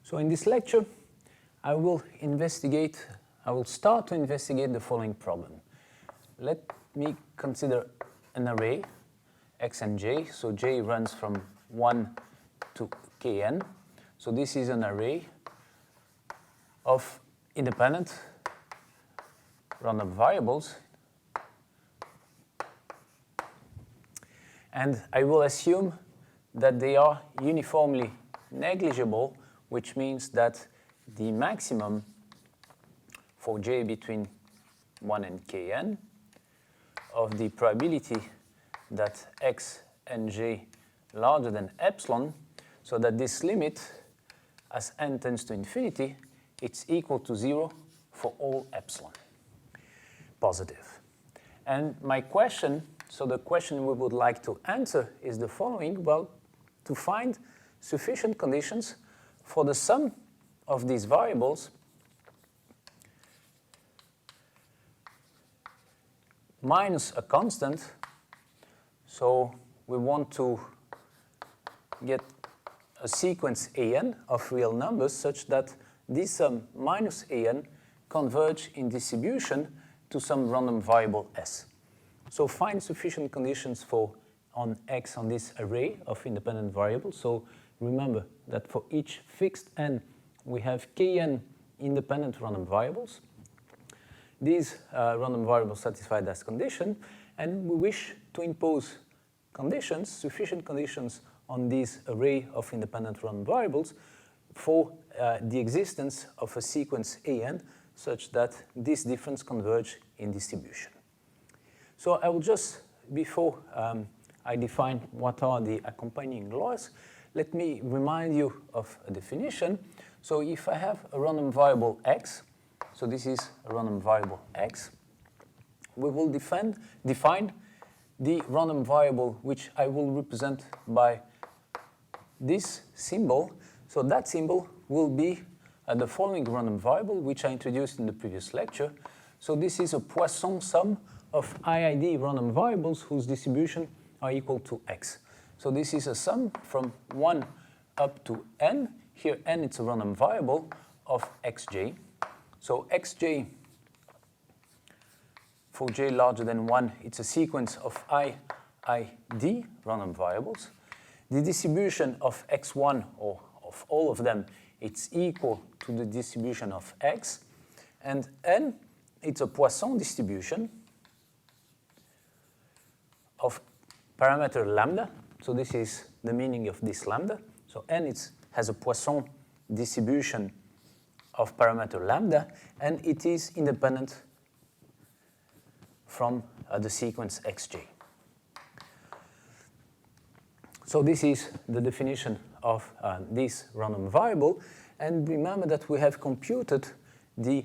So in this lecture, I will start to investigate the following problem. Let me consider an array, x and j. So j runs from 1 to kn. So this is an array of independent random variables. And I will assume that they are uniformly negligible, which means that the maximum for j between 1 and kn of the probability that x and j larger than epsilon, so that this limit, as n tends to infinity, it's equal to 0 for all epsilon positive. And my question, so the question we would like to answer is the following. Well, to find sufficient conditions for the sum of these variables minus a constant. So we want to get a sequence an of real numbers such that this sum minus an converge in distribution to some random variable s. So find sufficient conditions for on x on this array of independent variables. So remember that for each fixed n, we have kn independent random variables. These random variables satisfy this condition, and we wish to impose conditions, sufficient conditions, on this array of independent random variables for the existence of a sequence an such that this difference converge in distribution. So I will just, before I define what are the accompanying laws, let me remind you of a definition. So if I have a random variable x, so this is a random variable x, we will define the random variable which I will represent by this symbol. So that symbol will be the following random variable which I introduced in the previous lecture. So this is a Poisson sum of IID random variables whose distribution are equal to x. So this is a sum from 1 up to n. Here n it's a random variable of xj. So xj for j larger than 1, it's a sequence of IID random variables. The distribution of x1, or of all of them, it's equal to the distribution of x. And n, it's a Poisson distribution of parameter lambda. So this is the meaning of this lambda. So n has a Poisson distribution of parameter lambda, and it is independent from the sequence xj. So this is the definition of this random variable, and remember that we have computed the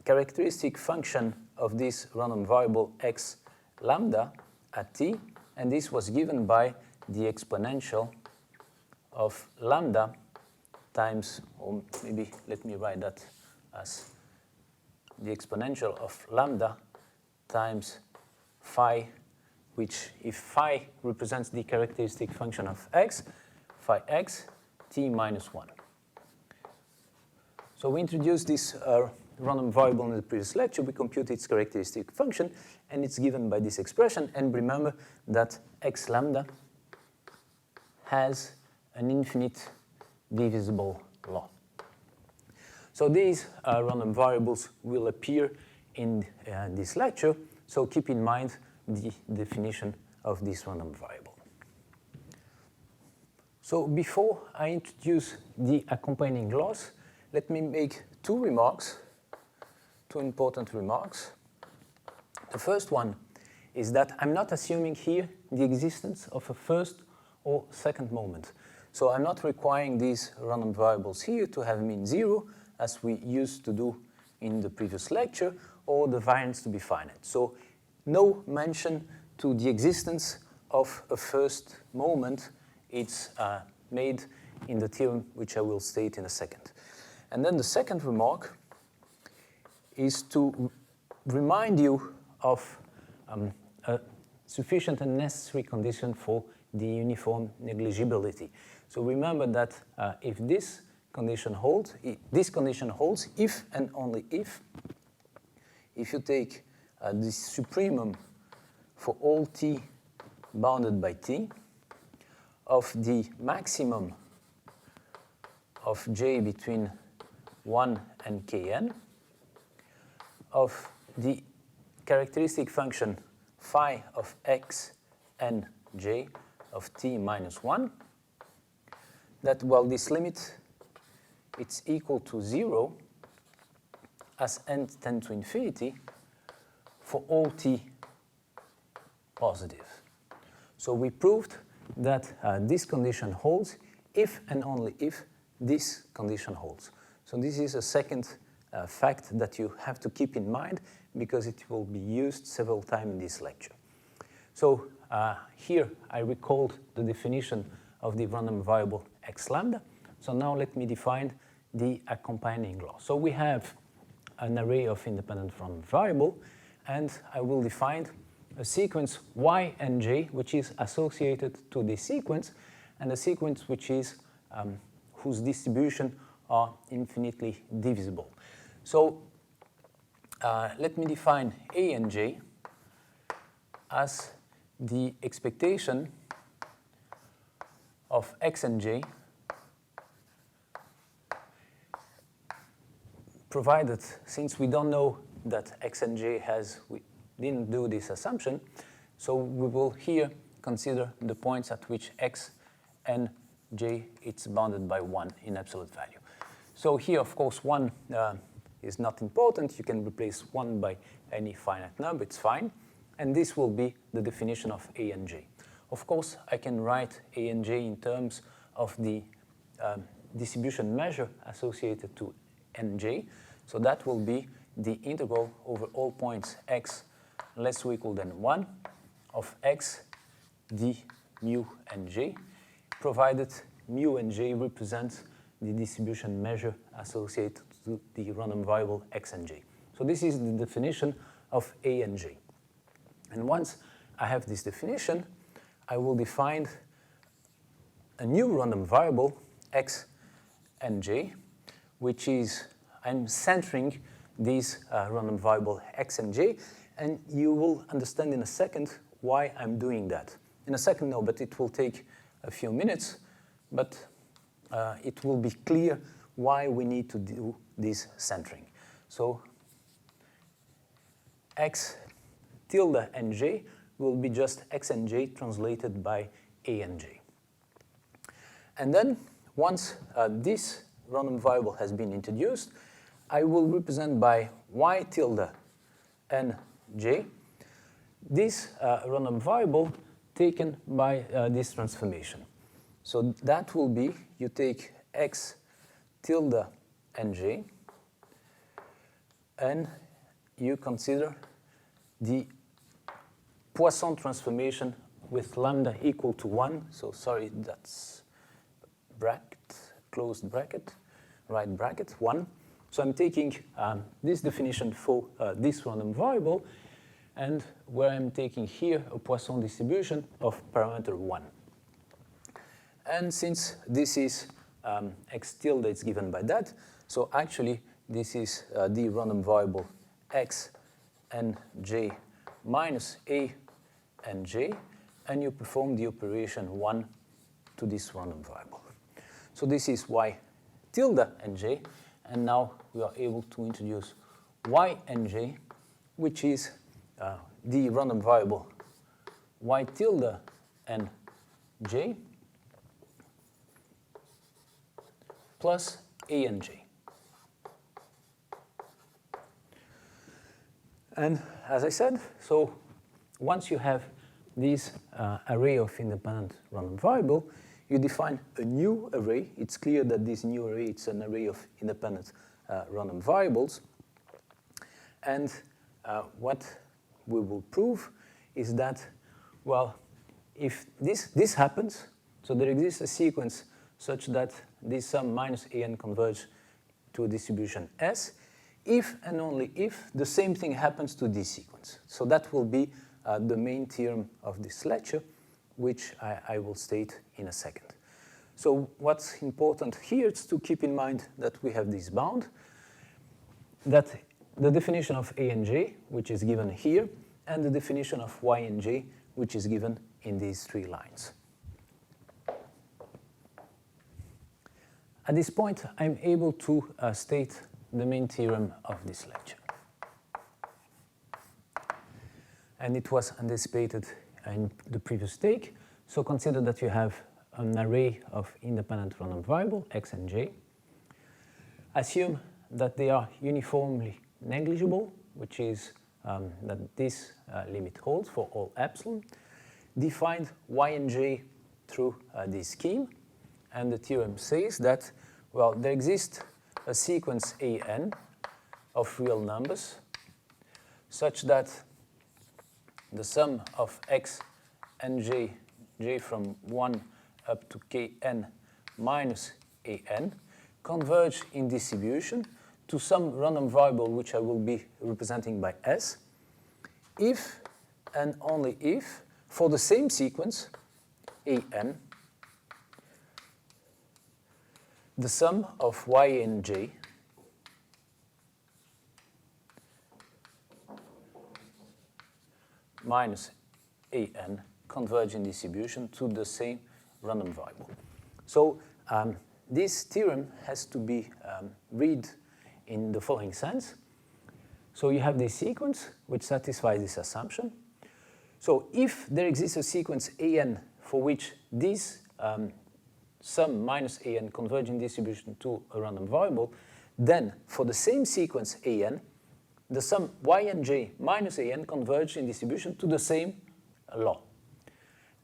characteristic function of this random variable x lambda at t, and this was given by the exponential of lambda times, or maybe let me write that as the exponential of lambda times phi, which if phi represents the characteristic function of x, phi x t minus 1. So we introduced this random variable in the previous lecture. We compute its characteristic function, and it's given by this expression. And remember that x lambda has an infinite divisible law. So these random variables will appear in this lecture, so keep in mind the definition of this random variable. So before I introduce the accompanying laws, let me make two important remarks. The first one is that I'm not assuming here the existence of a first or second moment. So I'm not requiring these random variables here to have mean 0, as we used to do in the previous lecture, or the variance to be finite. So no mention to the existence of a first moment. It's made in the theorem, which I will state in a second. And then the second remark is to remind you of a sufficient and necessary condition for the uniform negligibility. So remember that if this condition holds. This condition holds if and only if you take the supremum for all t bounded by t of the maximum of j between 1 and kn of the characteristic function phi of x and j of t minus 1, that, well, this limit, it's equal to 0 as n tend to infinity for all t positive. So we proved that this condition holds if and only if this condition holds. So this is a second fact that you have to keep in mind because it will be used several times in this lecture. So here I recalled the definition of the random variable x lambda. So now let me define the accompanying law. So we have an array of independent random variable, and I will define a sequence y and j which is associated to this sequence, and a sequence which is whose distribution are infinitely divisible. So let me define a and j as the expectation of x and j provided, since we don't know that x and j we didn't do this assumption, so we will here consider the points at which x and j it's bounded by 1 in absolute value. So here, of course, 1 is not important. You can replace 1 by any finite number, it's fine. And this will be the definition of a and j. Of course, I can write a and j in terms of the distribution measure associated to nj. So that will be the integral over all points x less or equal than 1 of x d mu and j, provided mu and j represent the distribution measure associated to the random variable x and j. So this is the definition of a and j. And once I have this definition, I will define a new random variable x and j, which is, I'm centering these random variable x and j, and you will understand in a second why I'm doing that. In a second, no, but it will take a few minutes, but it will be clear why we need to do this centering. So x tilde and j will be just x and j translated by a and j. And then once this random variable has been introduced, I will represent by y tilde and j this random variable taken by this transformation. So that will be, you take x tilde and j, and you consider the Poisson transformation with lambda equal to 1. So sorry, that's bracket, closed bracket, right bracket, 1. So I'm taking this definition for this random variable, and where I'm taking here a Poisson distribution of parameter 1. And since this is x tilde, it's given by that, so actually this is the random variable x and j minus a and j, and you perform the operation 1 to this random variable. So this is y tilde and j, and now we are able to introduce y and j, which is the random variable y tilde and j plus a and j. And as I said, so once you have this array of independent random variable, you define a new array. It's clear that this new array, it's an array of independent random variables. And what we will prove is that, well, if this happens, so there exists a sequence such that this sum minus an converge to a distribution S, if and only if the same thing happens to this sequence. So that will be the main theorem of this lecture, which I will state in a second. So what's important here is to keep in mind that we have this bound, that the definition of A and J, which is given here, and the definition of Y and J, which is given in these 3 lines. At this point, I'm able to state the main theorem of this lecture. And it was anticipated in the previous take. So consider that you have an array of independent random variables, x and j. Assume that they are uniformly negligible, which is that this limit holds for all epsilon. Define y and j through this scheme. And the theorem says that, well, there exists a sequence an of real numbers such that the sum of x and j from 1 up to kn minus an converge in distribution to some random variable which I will be representing by s, if and only if for the same sequence an the sum of y and j minus an converge in distribution to the same random variable. So this theorem has to be read in the following sense. So you have this sequence which satisfies this assumption. So if there exists a sequence an for which this sum minus an converge in distribution to a random variable, then for the same sequence an, the sum y and j minus an converge in distribution to the same law.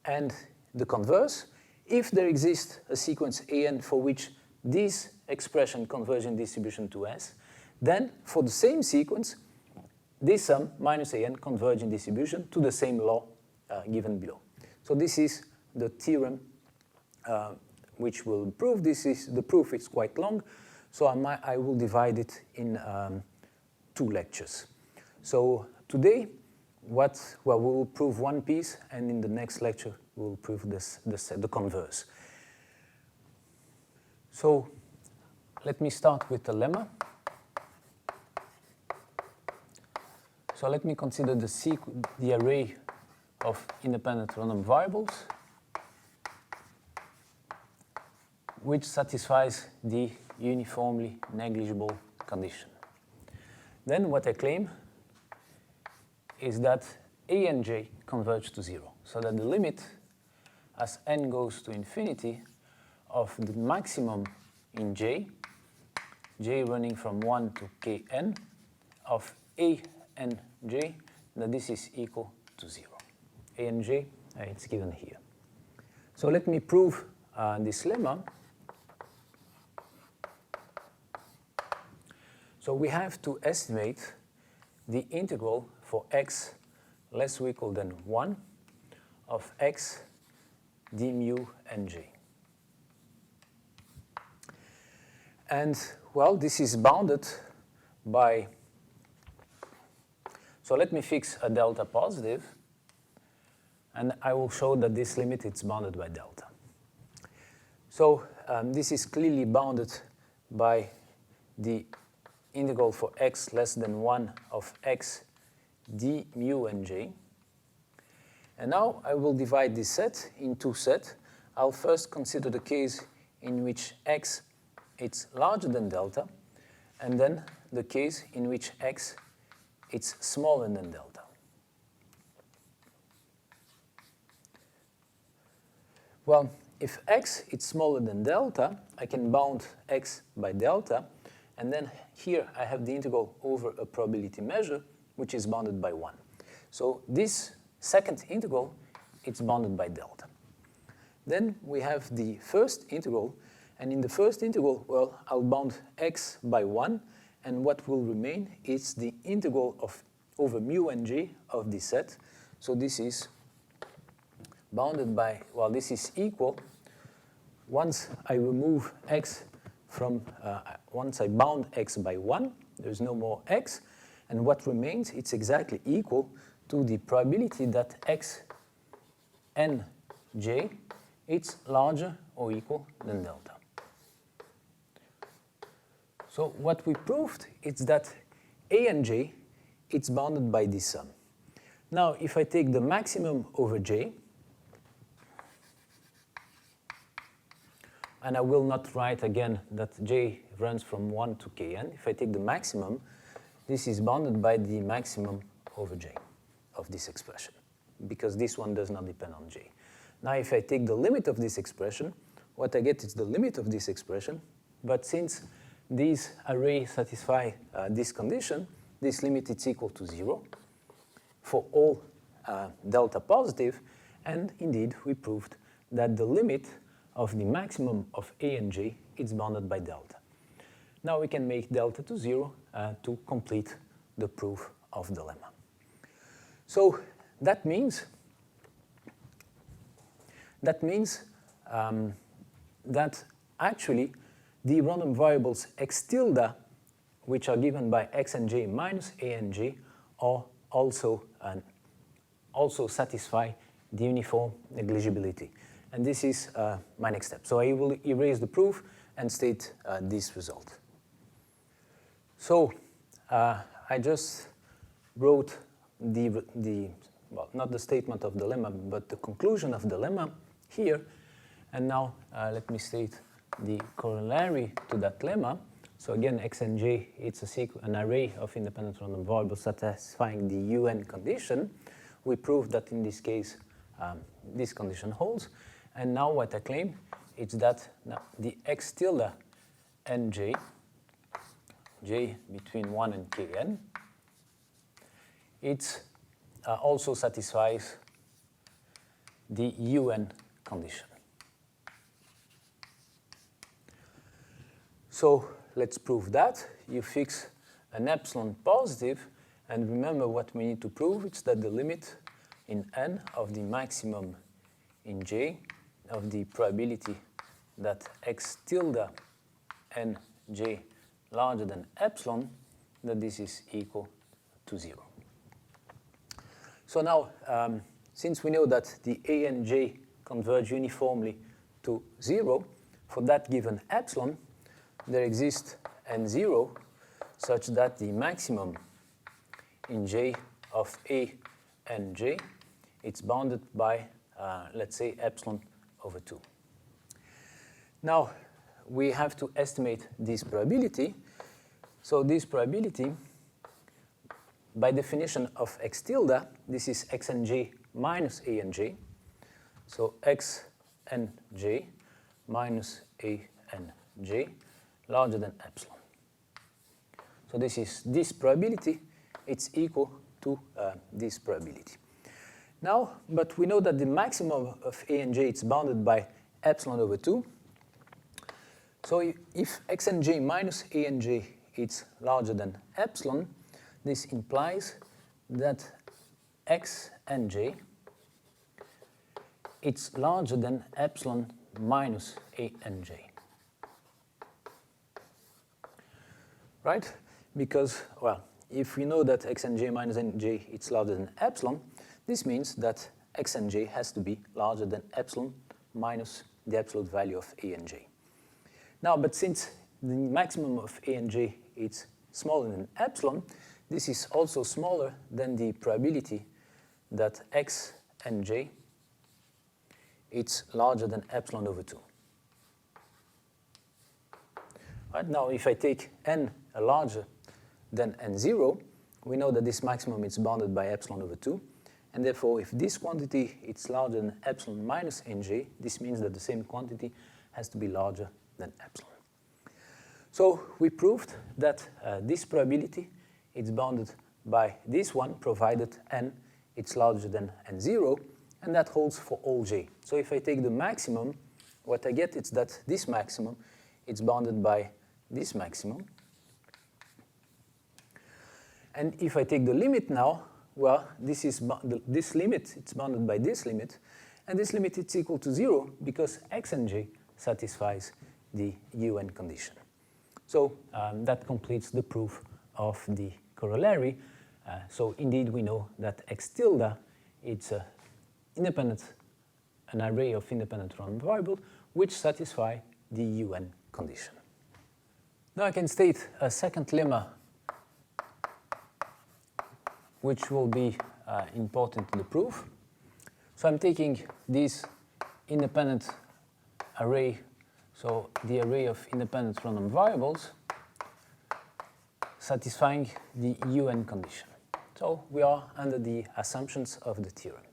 And the converse, if there exists a sequence an for which this expression converges in distribution to s, then for the same sequence, this sum minus an converge in distribution to the same law given below. So this is the theorem which will prove. This is the proof. It's quite long, so I will divide it in 2 lectures. So today, we will prove one piece, and in the next lecture, we will prove the converse. So let me start with the lemma. So let me consider the array of independent random variables which satisfies the uniformly negligible condition. Then what I claim is that a and j converge to 0, so that the limit as n goes to infinity of the maximum in j running from 1 to kn, of a and j, that this is equal to 0. A and j, it's given here. So let me prove this lemma. So we have to estimate the integral for x less or equal than 1 of x d mu and j. And, well, this is bounded by, so let me fix a delta positive, and I will show that this limit is bounded by delta. So this is clearly bounded by the integral for x less than 1 of x d mu and j. And now I will divide this set in 2 sets. I'll first consider the case in which x is larger than delta, and then the case in which x is smaller than delta. Well, if x is smaller than delta, I can bound x by delta, and then here I have the integral over a probability measure, which is bounded by 1. So this second integral, it's bounded by delta. Then we have the first integral, and in the first integral, well, I'll bound x by 1, and what will remain is the integral of over mu and j of this set. So this is bounded by, well, this is equal. Once I remove x from, once I bound x by 1, there's no more x, and what remains, it's exactly equal to the probability that x n j, it's larger or equal than delta. So what we proved is that A and J, it's bounded by this sum. Now, if I take the maximum over J, and I will not write again that J runs from 1 to Kn. If I take the maximum, this is bounded by the maximum over J of this expression, because this one does not depend on J. Now, if I take the limit of this expression, what I get is the limit of this expression, but since these arrays satisfy this condition, this limit is equal to 0 for all delta positive, and indeed we proved that the limit of the maximum of A and J is bounded by delta. Now we can make delta to 0 to complete the proof of the lemma. So that means that actually the random variables x tilde, which are given by x and j minus A and J, are also satisfy the uniform negligibility. And this is my next step. So I will erase the proof and state this result. So I just wrote well, not the statement of the lemma, but the conclusion of the lemma here. And now let me state the corollary to that lemma. So again, x and j, it's an array of independent random variables satisfying the UN condition. We proved that in this case, this condition holds. And now what I claim is that now the x tilde and j between 1 and kn, it also satisfies the UN condition. So let's prove that. You fix an epsilon positive, and remember what we need to prove. It's that the limit in n of the maximum in j of the probability that x tilde and j larger than epsilon, that this is equal to 0. So now, since we know that the A and J converge uniformly to 0, for that given epsilon, there exists n0 such that the maximum in J of A and J, it's bounded by, let's say, epsilon over 2. Now, we have to estimate this probability. So this probability, by definition of x tilde, this is x and j minus A and J. So x and j minus A and J larger than epsilon. So this is this probability. It's equal to this probability. Now, but we know that the maximum of A and J is bounded by epsilon over 2. So if x and j minus A and J is larger than epsilon, this implies that x and j it's larger than epsilon minus A and J. Right? Because, well, if we know that x and j minus n j it's larger than epsilon, this means that x and j has to be larger than epsilon minus the absolute value of A and J. Now, but since the maximum of A and J is smaller than epsilon, this is also smaller than the probability that x and j it's larger than epsilon over 2. Right, now, if I take n larger than n0, we know that this maximum is bounded by epsilon over 2. And therefore, if this quantity is larger than epsilon minus nj, this means that the same quantity has to be larger than epsilon. So we proved that this probability is bounded by this one, provided n it's larger than n0, and that holds for all j. So if I take the maximum, what I get is that this maximum is bounded by this maximum. And if I take the limit now, well, this limit, it's bounded by this limit, and this limit is equal to 0 because x and j satisfies the UN condition. So that completes the proof of the corollary. So indeed, we know that x tilde it's an an array of independent random variables which satisfy the UN condition. Now I can state a second lemma which will be important in the proof. So I'm taking this independent array, so the array of independent random variables satisfying the UN condition. So we are under the assumptions of the theorem.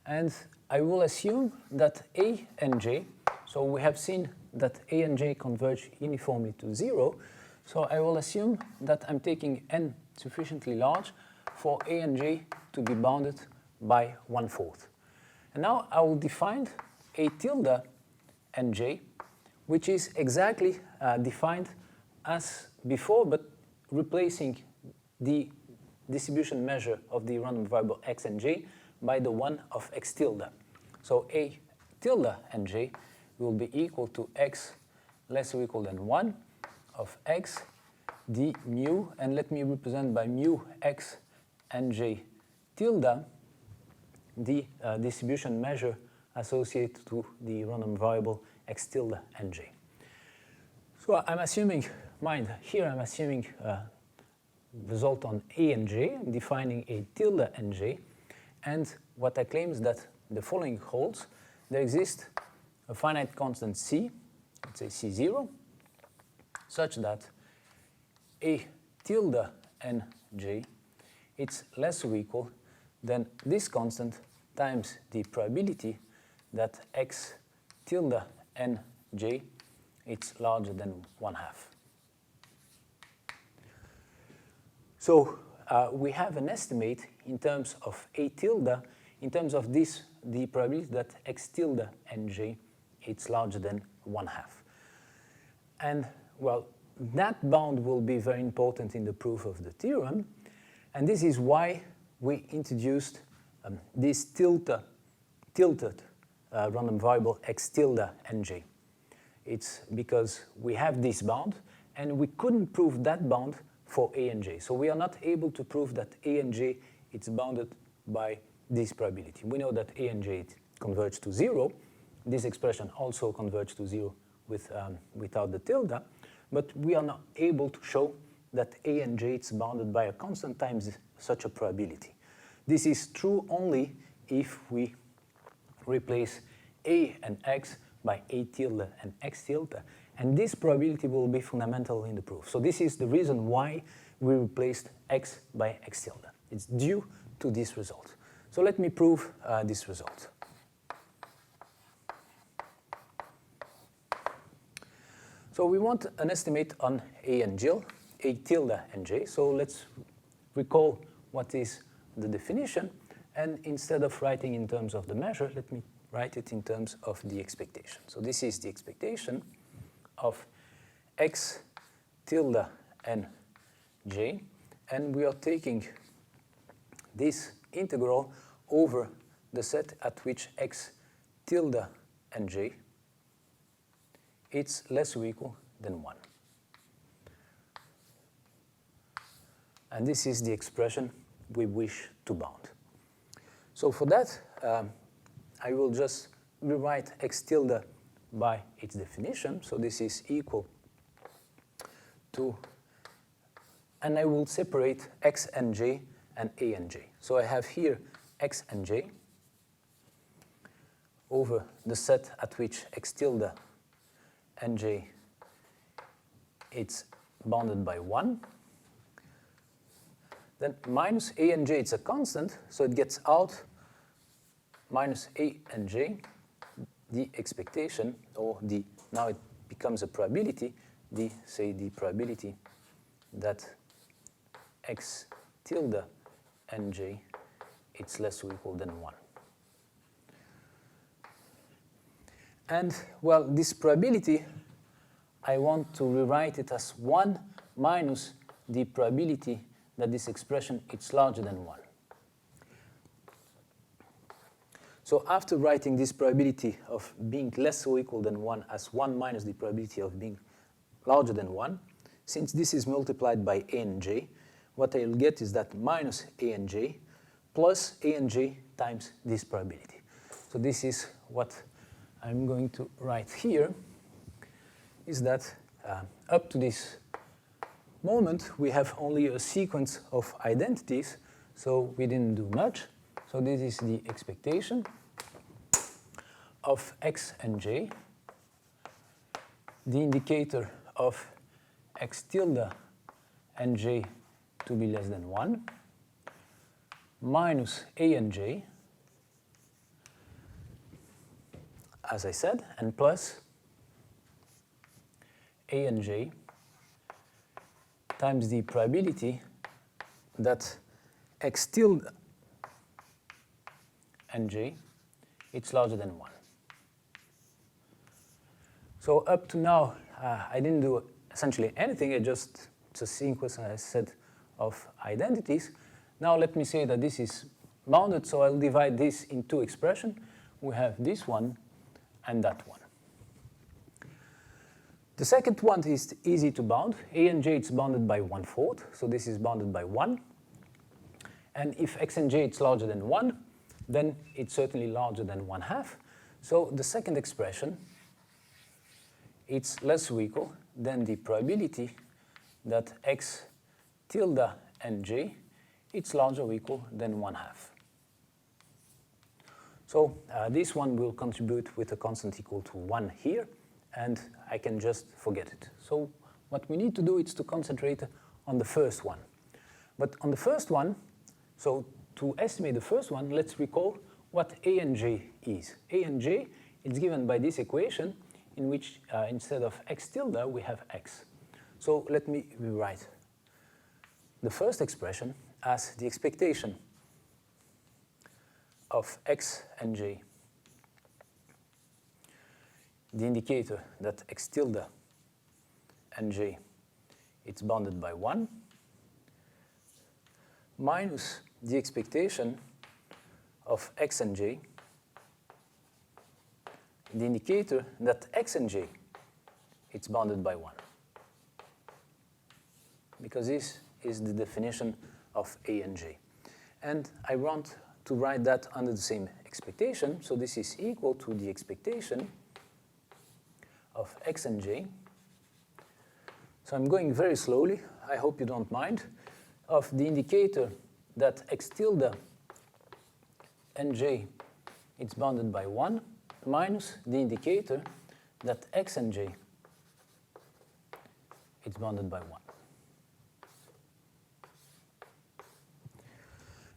And I will assume that A and J, so we have seen that A and J converge uniformly to 0, so I will assume that I'm taking n sufficiently large for A and J to be bounded by 1/4. And now I will define A tilde and J, which is exactly defined as before, but replacing the distribution measure of the random variable x and j by the one of x tilde. So A tilde and j will be equal to x less or equal than 1 of x d mu, and let me represent by mu x and j tilde the distribution measure associated to the random variable x tilde and j. So I'm assuming, mind, here I'm assuming result on A and J, I'm defining A tilde and J, and what I claim is that the following holds. There exists a finite constant C, let's say C0, such that A tilde and J, it's less or equal than this constant times the probability that X tilde and J, it's larger than 1/2. So we have an estimate in terms of A tilde, in terms of this, the probability that X tilde and J, it's larger than 1/2. And well, that bound will be very important in the proof of the theorem, and this is why we introduced this tilted random variable X tilde and J. It's because we have this bound, and we couldn't prove that bound for A and J. So we are not able to prove that A and J it's bounded by this probability. We know that A and J converge to 0. This expression also converges to 0 without the tilde, but we are not able to show that A and J is bounded by a constant times such a probability. This is true only if we replace A and X by A tilde and X tilde, and this probability will be fundamental in the proof. So this is the reason why we replaced X by X tilde. It's due to this result. So let me prove this result. So we want an estimate on A and J, A tilde and J. So let's recall what is the definition, and instead of writing in terms of the measure, let me write it in terms of the expectation. So this is the expectation of X tilde and J, and we are taking this integral over the set at which X tilde and J it's less or equal than 1. And this is the expression we wish to bound. So for that, I will just rewrite X tilde by its definition. So this is equal to, and I will separate X and J and A and J. So I have here X and J over the set at which X tilde and J it's bounded by 1. Then minus A and J, it's a constant, so it gets out minus A and J, the expectation, or the, now it becomes a probability, the probability that X tilde and J, it's less or equal than 1. And, well, this probability, I want to rewrite it as 1 minus the probability that this expression it's larger than 1. So after writing this probability of being less or equal than 1 as 1 minus the probability of being larger than 1, since this is multiplied by A and J, what I'll get is that minus A and J plus A and J times this probability. So this is what I'm going to write here is that up to this moment, we have only a sequence of identities, so we didn't do much. So this is the expectation of x and j, the indicator of x tilde and j to be less than 1, minus a and j, as I said, and plus a and j times the probability that x tilde and j it's larger than 1. So up to now, I didn't do essentially anything. It's a sequence, as I said, of identities. Now let me say that this is bounded, so I'll divide this in two expressions. We have this one and that one. The second one is easy to bound. A and j is bounded by 1/4, so this is bounded by 1. And if x and j is larger than 1, then it's certainly larger than 1/2. So the second expression, it's less or equal than the probability that x tilde and j it's larger or equal than 1/2. So this one will contribute with a constant equal to 1 here, and I can just forget it. So what we need to do is to concentrate on the first one. But on the first one, so to estimate the first one, let's recall what a and j is. A and j is given by this equation in which instead of x tilde we have x. So let me rewrite the first expression as the expectation of x and j, the indicator that x tilde and j it's bounded by 1, minus the expectation of x and j, the indicator that x and j it's bounded by 1. Because this is the definition of a and j. And I want to write that under the same expectation, so this is equal to the expectation of x and j. So I'm going very slowly, I hope you don't mind, of the indicator that x tilde and j it's bounded by 1, minus the indicator that x and j it's bounded by 1.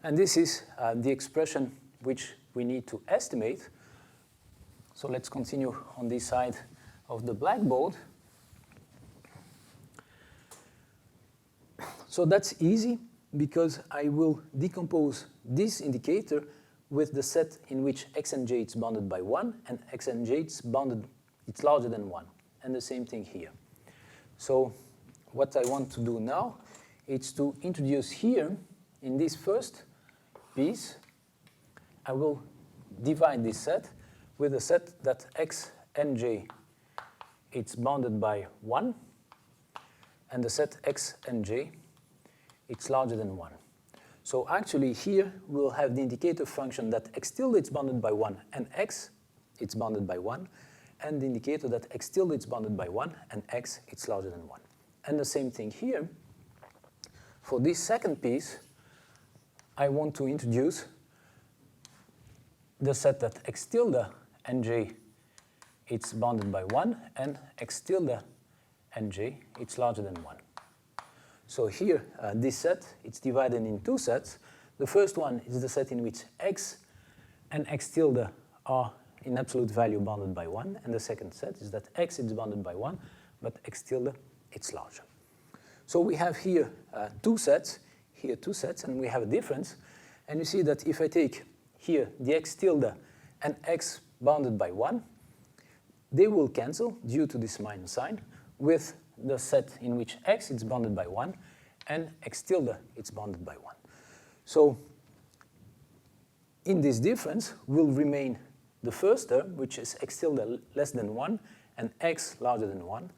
And this is the expression which we need to estimate. So let's continue on this side of the blackboard. So that's easy because I will decompose this indicator with the set in which x and j is bounded by 1 and x and j it's larger than 1. And the same thing here. So what I want to do now is to introduce here in this first piece, I will divide this set with a set that x and j it's bounded by 1 and the set x and j it's larger than 1. So actually here we'll have the indicator function that x tilde it's bounded by 1 and x it's bounded by 1, and the indicator that x tilde it's bounded by 1 and x it's larger than 1. And the same thing here. For this second piece, I want to introduce the set that x tilde and j it's bounded by 1 and x tilde and j it's larger than 1. So here, this set, it's divided in two sets. The first one is the set in which x and x tilde are in absolute value bounded by 1, and the second set is that x is bounded by 1, but x tilde it's larger. So we have here two sets, here two sets, and we have a difference. And you see that if I take here the x tilde and x bounded by 1, they will cancel due to this minus sign with the set in which x is bounded by 1 and x tilde it's bounded by 1. So in this difference will remain the first term, which is x tilde less than 1 and x larger than 1,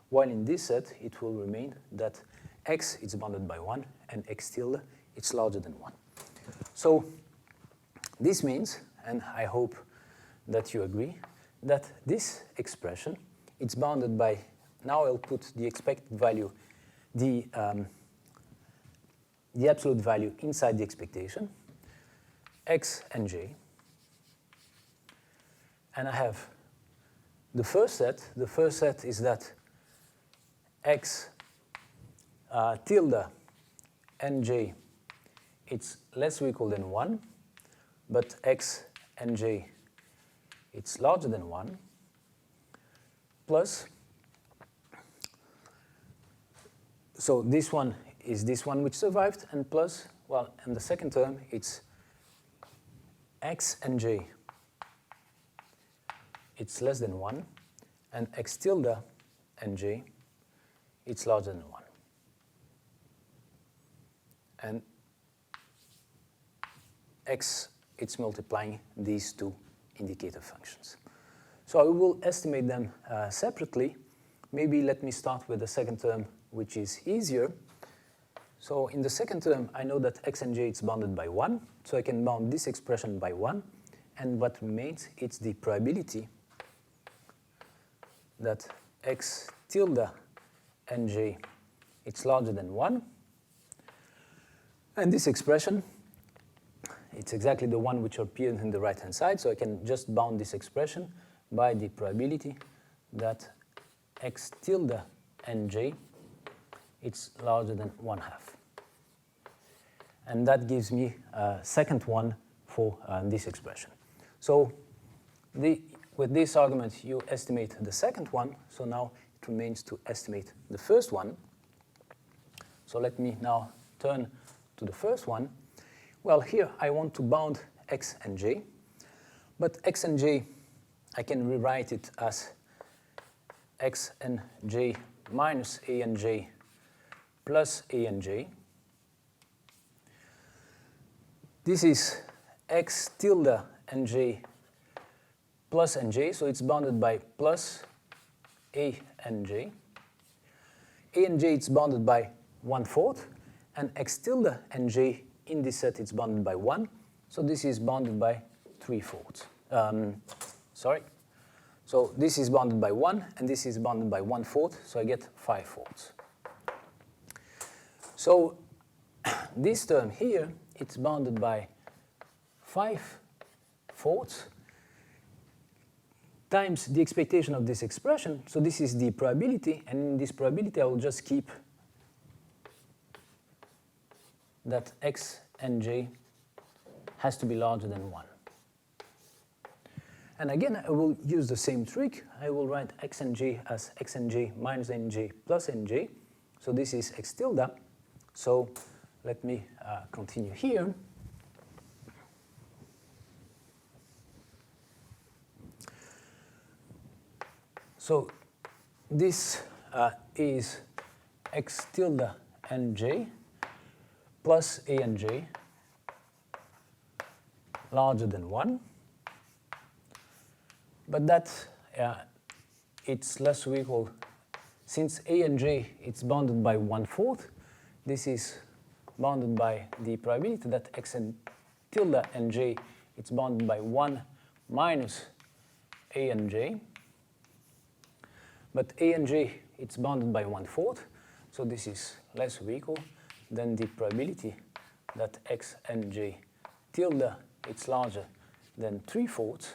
while in this set it will remain that x is bounded by 1 and x tilde it's larger than 1. So this means, and I hope that you agree that this expression, it's bounded by, now I'll put the expected value, the absolute value inside the expectation, x and j. And I have the first set. The first set is that x tilde and j, it's less or equal than 1, but x and j, it's larger than 1, plus, so this one is this one which survived, and plus, well, and the second term, it's x and j, it's less than 1, and x tilde and j, it's larger than 1. And x, it's multiplying these two indicator functions. So I will estimate them separately. Maybe let me start with the second term, which is easier. So in the second term, I know that x and j is bounded by 1, so I can bound this expression by 1, and what remains, it's the probability that x tilde and j, it's larger than 1. And this expression, it's exactly the one which appears in the right-hand side, so I can just bound this expression by the probability that x tilde and j, it's larger than 1/2. And that gives me a second one for this expression. So with this argument, you estimate the second one, so now it remains to estimate the first one. So let me now turn to the first one. Well, here I want to bound x and j, but x and j, I can rewrite it as x and j minus a and j plus a and j. This is x tilde and j plus and j, so it's bounded by plus a and j. A and j, it's bounded by 1/4, and x tilde and j in this set, it's bounded by 1, so this is bounded by 3/4. So this is bounded by 1, and this is bounded by 1/4, so I get 5/4. So this term here, it's bounded by 5/4 times the expectation of this expression. So this is the probability, and in this probability I will just keep that x and j has to be larger than 1. And again, I will use the same trick. I will write x and j as x and j minus nj plus nj. So this is x tilde. So let me continue here. So this is x tilde and j plus a and j larger than 1. But that, it's less or equal, since a and j, it's bounded by 1/4, this is bounded by the probability that x and tilde and j, it's bounded by 1 minus a and j. But a and j, it's bounded by 1/4, so this is less or equal than the probability that x and j tilde, it's larger than 3/4,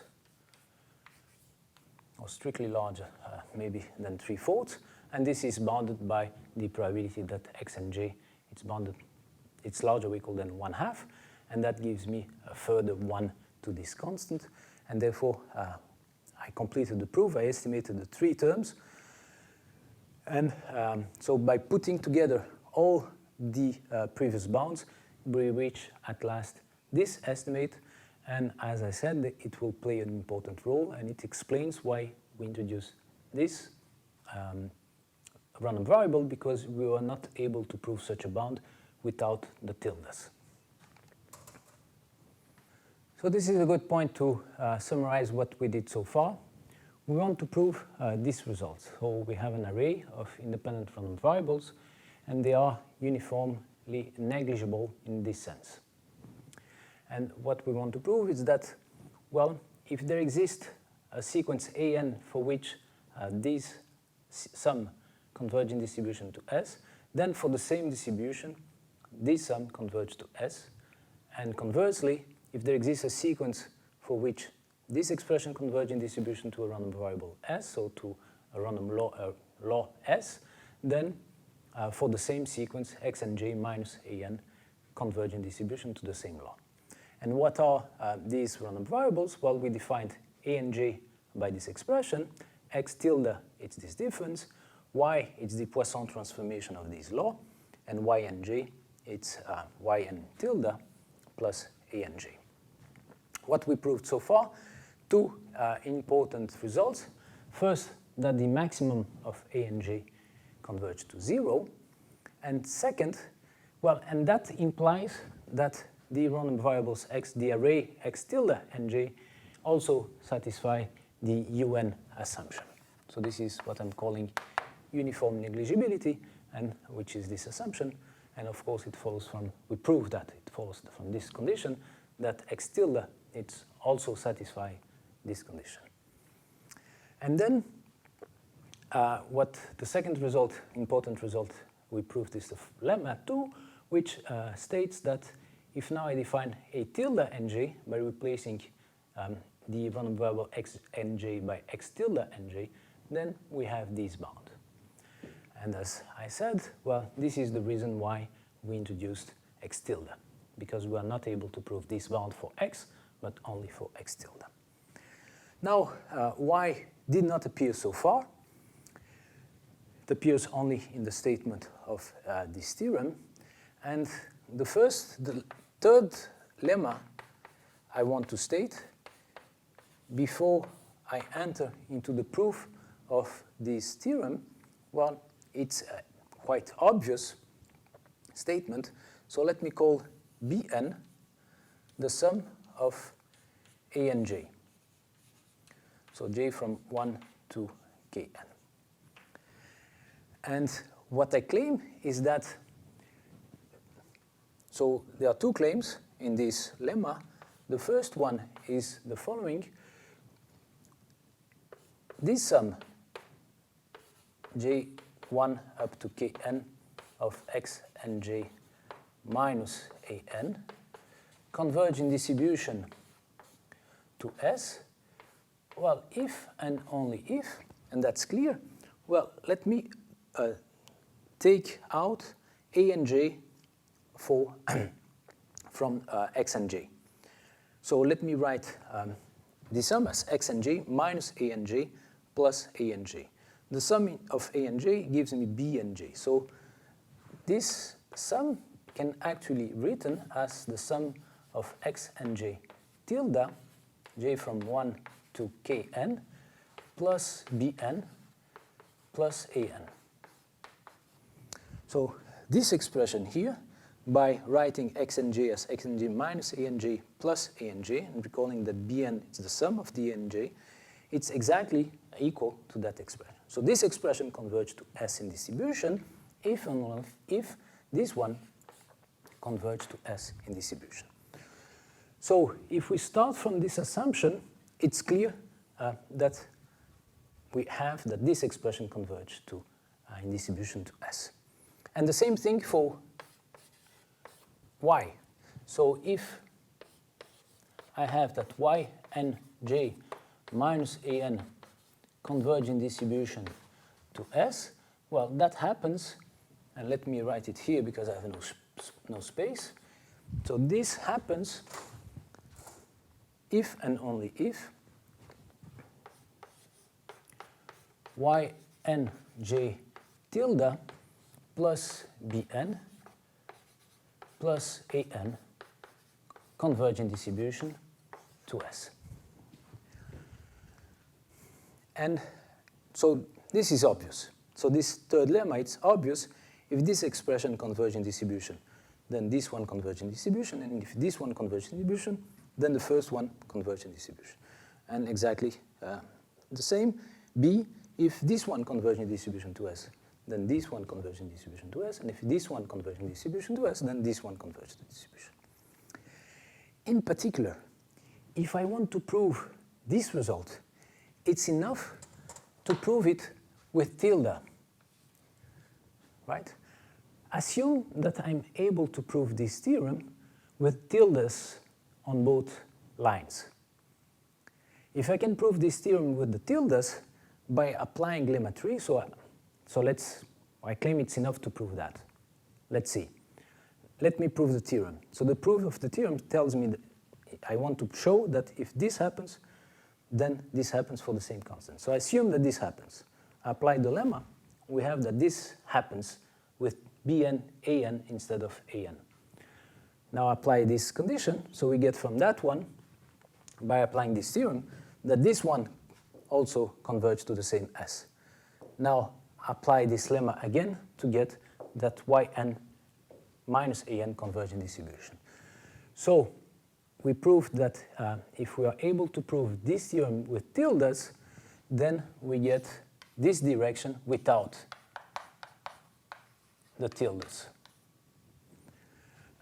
or strictly larger, maybe than 3/4, and this is bounded by the probability that x and j, it's larger or equal than 1/2, and that gives me a further 1 to this constant, and therefore I completed the proof. I estimated the 3 terms, and so by putting together all the previous bounds, we reach at last this estimate, and as I said, it will play an important role, and it explains why we introduce this random variable, because we were not able to prove such a bound without the tildes. So this is a good point to summarize what we did so far. We want to prove these results. So we have an array of independent random variables, and they are uniformly negligible in this sense. And what we want to prove is that, well, if there exists a sequence an for which this sum converging distribution to S, then for the same distribution, this sum converges to S. And conversely, if there exists a sequence for which this expression converging distribution to a random variable S, so to a random law S, then for the same sequence, x and j minus an converging distribution to the same law. And what are these random variables? Well, we defined a and j by this expression. X tilde, it's this difference. Y, it's the Poisson transformation of this law. And y and j, it's y and tilde plus a and j. What we proved so far, two important results. First, that the maximum of a and j converge to 0. And second, well, and that implies that the random variables x, the array x tilde and j, also satisfy the UN assumption. So this is what I'm calling uniform negligibility, and which is this assumption. And of course, it follows from, we proved that it follows from this condition that x tilde, it's also satisfy this condition. And then what the second result, important result, we proved is the Lemma 2, which states that if now I define a tilde nj by replacing the random variable x nj by x tilde nj, then we have this bound. And as I said, well, this is the reason why we introduced x tilde, because we are not able to prove this bound for x, but only for x tilde. Now, y did not appear so far. It appears only in the statement of this theorem. And the third lemma I want to state before I enter into the proof of this theorem, well, it's a quite obvious statement. So let me call Bn the sum of a and j. So j from 1 to kn. And what I claim is that, so there are two claims in this lemma. The first one is the following. This sum, j1 up to kn of x and j minus an, converge in distribution to S. Well, if and only if, and that's clear, well, let me take out a and j for from x and j. So let me write the sum as x and j minus a and j plus a and j. The sum of a and j gives me b and j. So this sum can actually be written as the sum of x and j tilde, j from 1 to kn, plus bn plus an. So this expression here, by writing x and j as x and j minus a and j plus a and j, and recalling that bn is the sum of d and j, it's exactly equal to that expression. So this expression converges to S in distribution if and only if this one converges to S in distribution. So if we start from this assumption, it's clear that we have that this expression converges to in distribution to S. And the same thing for y. So if I have that y and j minus an converge in distribution to S, well, that happens, and let me write it here because I have no space. So this happens if and only if y n j tilde plus bn plus an converge in distribution to S. And so this is obvious. So this third lemma, it's obvious. If this expression converges in distribution, then this one converges in distribution. And if this one converges in distribution, then the first one converges in distribution. And exactly the same. B, if this one converges in distribution to S, then this one converges in distribution to S. And if this one converges in distribution to S, then this one converges to distribution. In particular, if I want to prove this result, it's enough to prove it with tilde, right? Assume that I'm able to prove this theorem with tildes on both lines. If I can prove this theorem with the tildes by applying lemma 3, so I claim it's enough to prove that. Let's see. Let me prove the theorem. So the proof of the theorem tells me that I want to show that if this happens, then this happens for the same constant. So I assume that this happens. I apply the lemma. We have that this happens with bn, an instead of an. Now apply this condition. So we get from that one, by applying this theorem, that this one also converges to the same s. Now apply this lemma again to get that yn minus an convergent distribution. So we proved that if we are able to prove this theorem with tildes, then we get this direction without the tildes.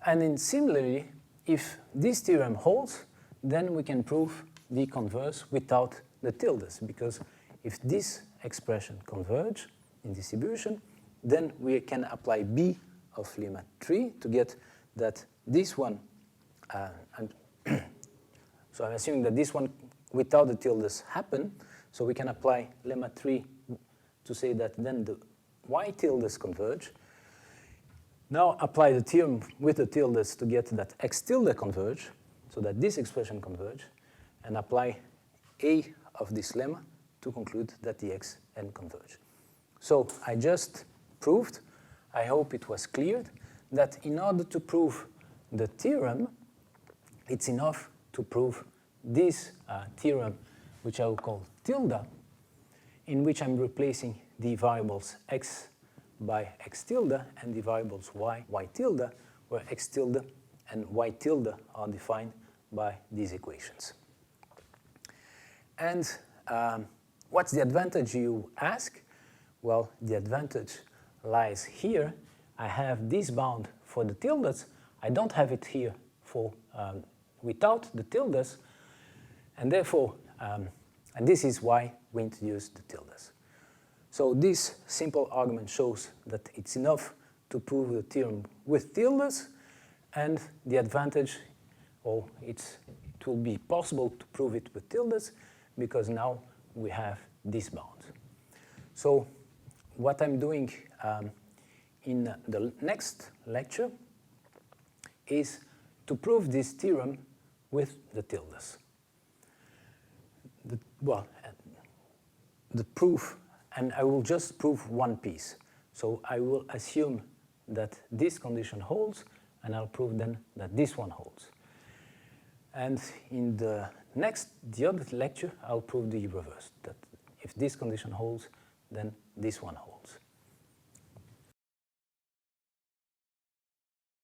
And then similarly, if this theorem holds, then we can prove the converse without the tildes, because if this expression converge in distribution, then we can apply b of lemma 3 to get that this one, so I'm assuming that this one without the tildes happen, so we can apply lemma 3 to say that then the y tildes converge. Now apply the theorem with the tildes to get that x tilde converge, so that this expression converge, and apply a of this lemma to conclude that the x and converge. So I just proved, I hope it was clear, that in order to prove the theorem, it's enough to prove this theorem, which I will call tilde, in which I'm replacing the variables x by x tilde and the variables y tilde, where x tilde and y tilde are defined by these equations. And what's the advantage, you ask? Well, the advantage lies here. I have this bound for the tildes. I don't have it here for without the tildes, and therefore, and this is why we introduced the tildes. So this simple argument shows that it's enough to prove the theorem with tildes, and the advantage, or it will be possible to prove it with tildes, because now we have this bound. So what I'm doing in the next lecture is to prove this theorem with the tildes. The proof, and I will just prove one piece. So I will assume that this condition holds, and I'll prove then that this one holds. And in the other lecture, I'll prove the reverse, that if this condition holds, then this one holds.